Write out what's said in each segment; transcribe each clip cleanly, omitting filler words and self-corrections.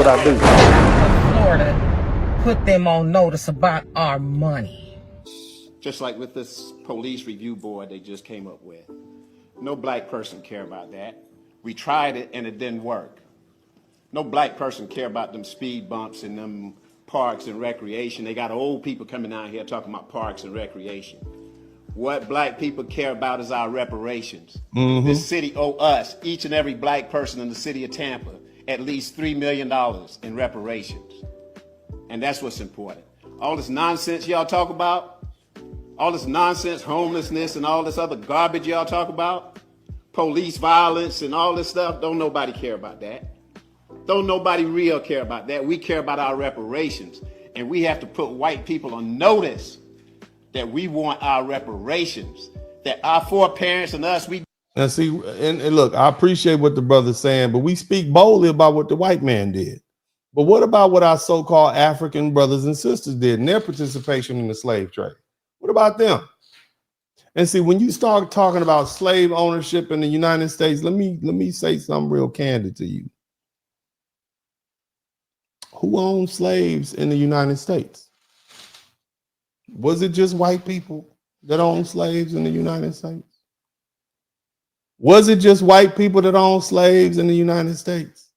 what I do. Florida put them on notice about our money. Just like with this police review board they just came up with. No black person care about that. We tried it and it didn't work. No black person care about them speed bumps and them parks and recreation. They got old people coming out here talking about parks and recreation. What black people care about is our reparations. This city owe us, each and every black person in the city of Tampa, at least $3 million in reparations. And that's what's important. All this nonsense y'all talk about, all this nonsense, homelessness and all this other garbage y'all talk about, police violence and all this stuff, don't nobody care about that. Don't nobody real care about that. We care about our reparations. And we have to put white people on notice that we want our reparations, that our foreparents and us, we... And see, and look, I appreciate what the brother's saying, but we speak boldly about what the white man did. But what about what our so-called African brothers and sisters did and their participation in the slave trade? What about them? And see, when you start talking about slave ownership in the United States, let me say something real candid to you. Who owned slaves in the United States? Was it just white people that owned slaves in the United States? Was it just white people that owned slaves in the United States?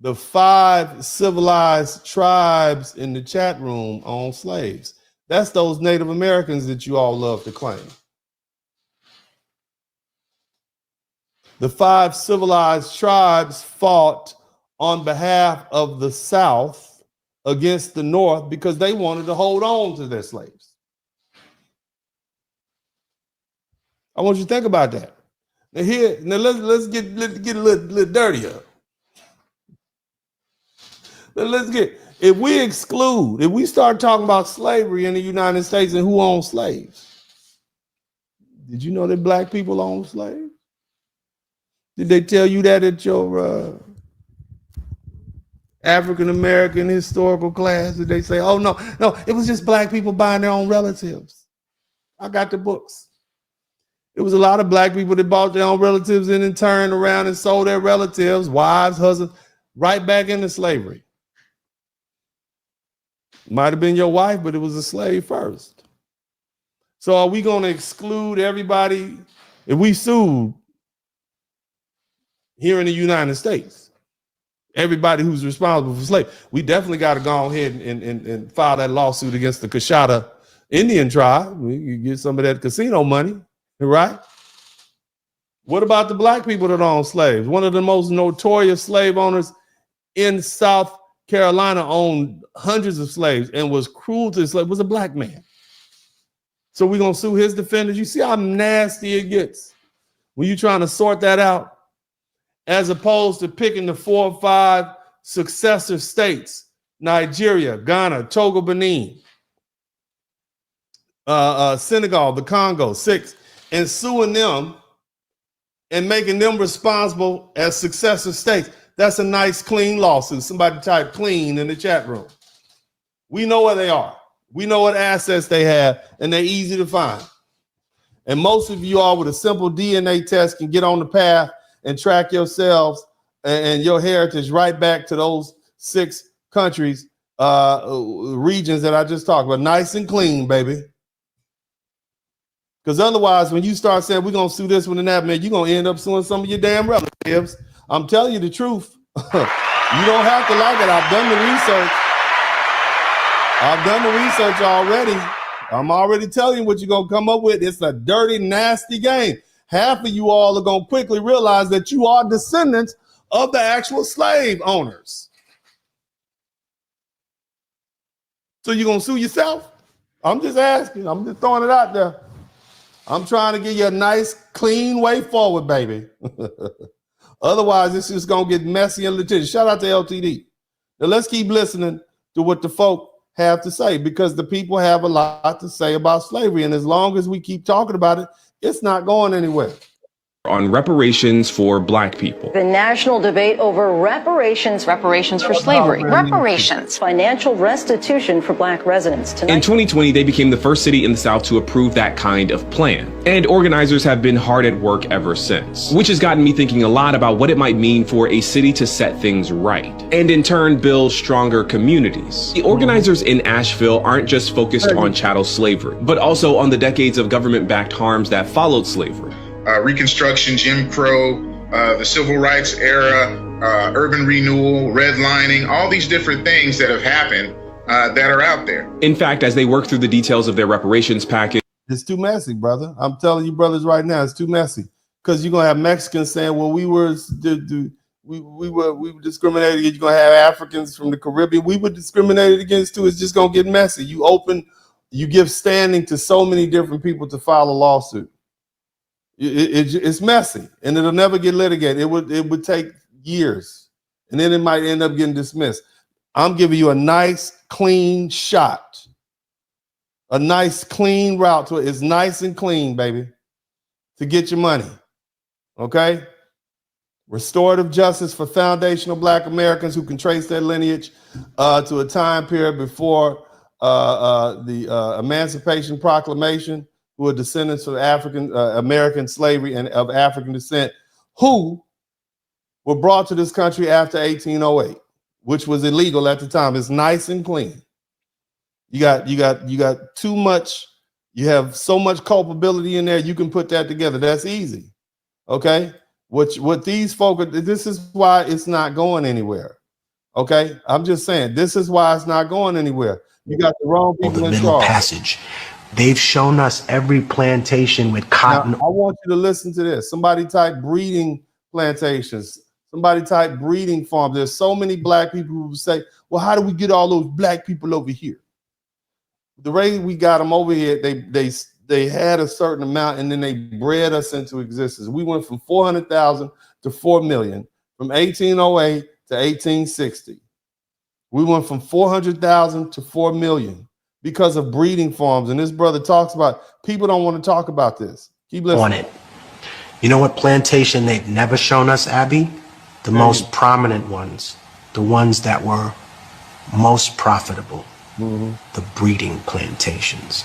The 5 civilized tribes in the chat room owned slaves. That's those Native Americans that you all love to claim. The 5 civilized tribes fought on behalf of the South against the North because they wanted to hold on to their slaves. I want you to think about that. Now let's get a little dirtier. If we start talking about slavery in the United States and who owns slaves, did you know that black people own slaves? Did they tell you that at your African-American historical class? Did they say, oh, no, it was just black people buying their own relatives? I got the books. It was a lot of black people that bought their own relatives and then turned around and sold their relatives, wives, husbands, right back into slavery. Might have been your wife, but it was a slave first. So are we going to exclude everybody if we sued here in the United States? Everybody who's responsible for slavery, we definitely got to go ahead and file that lawsuit against the Coshada Indian tribe. We get some of that casino money, right? What about the black people that own slaves? One of the most notorious slave owners in South Carolina owned hundreds of slaves and was cruel to slaves, was a black man. So we're going to sue his defenders. You see how nasty it gets when you're trying to sort that out, as opposed to picking the 4 or 5 successor states, Nigeria, Ghana, Togo, Benin, Senegal, the Congo, 6, and suing them and making them responsible as successor states. That's a nice, clean lawsuit. Somebody type clean in the chat room. We know where they are. We know what assets they have, and they're easy to find. And most of you all with a simple DNA test can get on the path and track yourselves and your heritage right back to those 6 countries, regions that I just talked about. Nice and clean, baby. Because otherwise, when you start saying we're going to sue this one and that, man, you're going to end up suing some of your damn relatives. I'm telling you the truth. You don't have to like it. I've done the research already. I'm already telling you what you're going to come up with. It's a dirty, nasty game. Half of you all are going to quickly realize that you are descendants of the actual slave owners. So you're going to sue yourself? I'm just asking. I'm just throwing it out there. I'm trying to give you a nice, clean way forward, baby. Otherwise, it's just going to get messy and litigious. Shout out to LTD. Now, let's keep listening to what the folk have to say, because the people have a lot to say about slavery. And as long as we keep talking about it, it's not going anywhere. on reparations for black people. The national debate over reparations for slavery. Reparations. Financial restitution for black residents. Tonight, in 2020, they became the first city in the South to approve that kind of plan. And organizers have been hard at work ever since, which has gotten me thinking a lot about what it might mean for a city to set things right, and in turn build stronger communities. The organizers in Asheville aren't just focused on chattel slavery, but also on the decades of government-backed harms that followed slavery. Reconstruction, Jim Crow, the Civil Rights era, urban renewal, redlining, all these different things that have happened that are out there. In fact, as they work through the details of their reparations package, it's too messy, brother. I'm telling you, brothers, right now, it's too messy. Because you're gonna have Mexicans saying, "Well, we were discriminated against." You're gonna have Africans from the Caribbean. We were discriminated against too. It's just gonna get messy. You give standing to so many different people to file a lawsuit. It's messy, and it'll never get litigated. It would take years, and then it might end up getting dismissed. I'm giving you a nice, clean shot, a nice, clean route to it. It's nice and clean, baby, to get your money. Okay? Restorative justice for foundational Black Americans who can trace their lineage to a time period before the Emancipation Proclamation, who are descendants of African American slavery and of African descent, who were brought to this country after 1808, which was illegal at the time. It's nice and clean. You got too much. You have so much culpability in there. You can put that together. That's easy. Okay. What these folk, this is why it's not going anywhere. Okay. I'm just saying, this is why it's not going anywhere. You got the wrong people in Middle charge. Passage. They've shown us every plantation with cotton. Now, I want you to listen to this. Somebody type breeding plantations. Somebody type breeding farms. There's so many Black people who say, well, how do we get all those Black people over here? The way we got them over here, they had a certain amount, and then they bred us into existence. We went from 400,000 to 4 million, from 1808 to 1860. We went from 400,000 to 4 million because of breeding farms. And this brother talks about, people don't want to talk about this. Keep listening. On it. You know what plantation they've never shown us, Abby? The most prominent ones, the ones that were most profitable, the breeding plantations.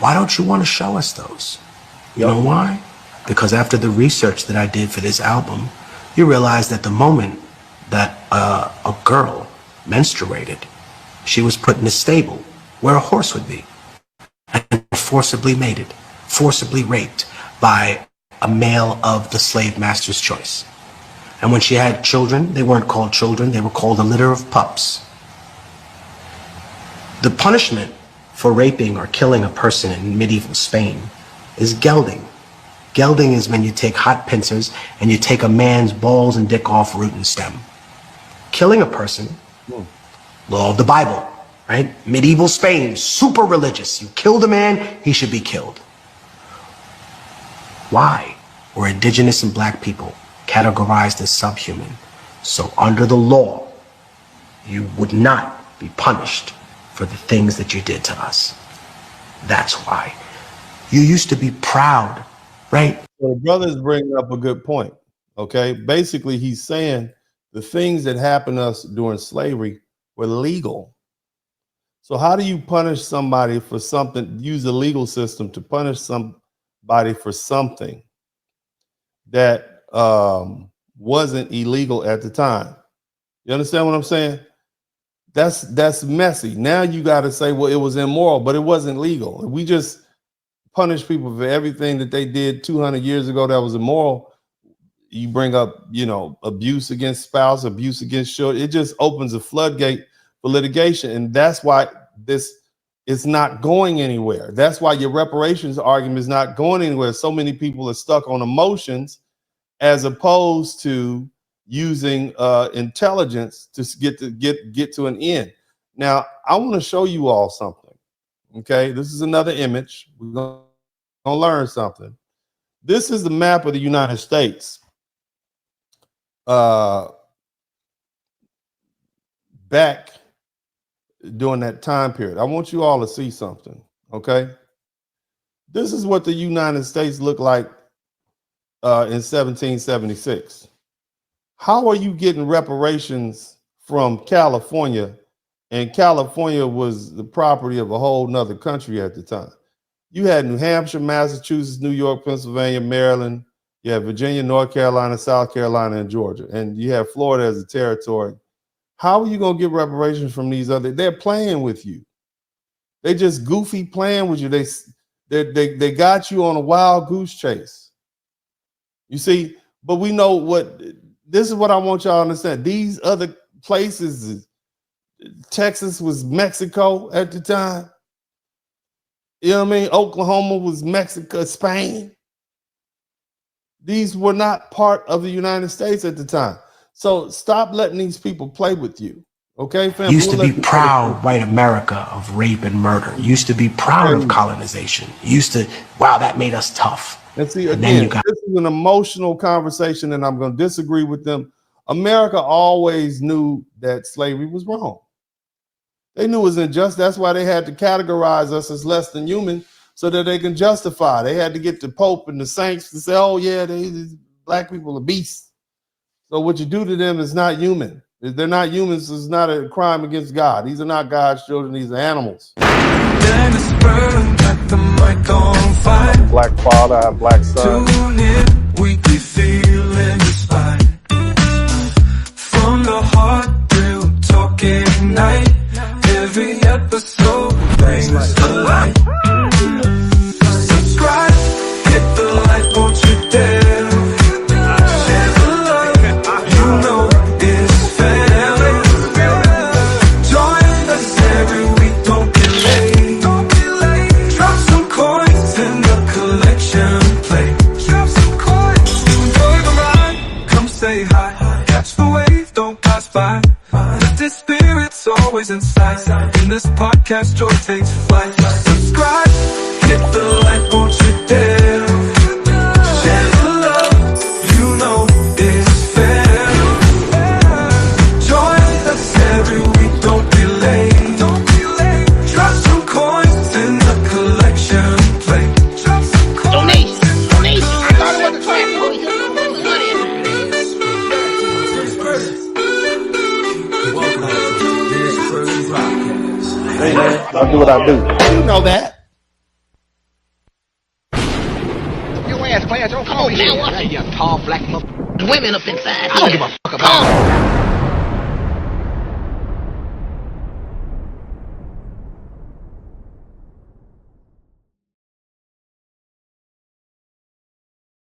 Why don't you want to show us those? You know why? Because after the research that I did for this album, you realize that the moment that a girl menstruated, she was put in a stable where a horse would be and forcibly mated, forcibly raped by a male of the slave master's choice. And when she had children, they weren't called children, they were called a litter of pups. The punishment for raping or killing a person in medieval Spain is gelding. Gelding is when you take hot pincers and you take a man's balls and dick off root and stem. Killing a person, law of the Bible, right? Medieval Spain, super religious. You killed a man, he should be killed. Why were indigenous and Black people categorized as subhuman? So under the law, you would not be punished for the things that you did to us. That's why. You used to be proud, right? So the brother's bringing up a good point. Okay. Basically, he's saying the things that happened to us during slavery were legal. So how do you punish somebody for something, use the legal system to punish somebody for something that wasn't illegal at the time? You understand what I'm saying? That's messy. Now you got to say, well, it was immoral, but it wasn't legal. If we just punish people for everything that they did 200 years ago that was immoral, you bring up, abuse against spouse, abuse against children. It just opens a floodgate for litigation. And that's why this is not going anywhere. That's why your reparations argument is not going anywhere. So many people are stuck on emotions as opposed to using intelligence to get to an end. Now, I want to show you all something. Okay, this is another image. We're gonna learn something. This is the map of the United States. Back during that time period. I want you all to see something. Okay, this is what the United States looked like in 1776. How are you getting reparations from California? And California was the property of a whole nother country at the time. You had New Hampshire, Massachusetts, New York, Pennsylvania, Maryland. You had Virginia, North Carolina, South Carolina, and Georgia. And you have Florida as a territory. How are you going to get reparations from these other? They're playing with you. They just goofy playing with you. They got you on a wild goose chase. You see, but we know what, this is what I want y'all to understand. These other places, Texas was Mexico at the time. You know what I mean? Oklahoma was Mexico, Spain. These were not part of the United States at the time. So stop letting these people play with you. Okay, fam? Used to be proud, white America, of rape and murder. Used to be proud of colonization. Used to, wow, that made us tough. And see, again, this is an emotional conversation, and I'm going to disagree with them. America always knew that slavery was wrong. They knew it was unjust. That's why they had to categorize us as less than human so that they can justify. They had to get the Pope and the saints to say, oh, yeah, these black people are beasts. So what you do to them is not human. If they're not humans, it's not a crime against God. These are not God's children. These are animals. DennisSpurling got the mic on fire. Black father, I have black son. Tune in, weekly feeling inspired. From the heart, real talking night. Every episode brings a light. Subscribe, hit the like, won't you dare. Share the love, you know it's fair. Join us every week, don't be late. Drop some coins in the collection plate. Drop some coins, enjoy the ride. Come say hi, catch the wave, don't pass by. Let the spirits always inside. In this podcast, joy takes flight. Subscribe, hit the like, won't you dare. Share the love, you know it's fair. Join us every week, don't be late. Drop some coins in the collection plate. Drop some coins. Donation. I thought it was a class. Hey man, I'll do what I do. You know that. Your ass, class, don't come over here. You tall black mother. Women up inside. I don't give a fuck about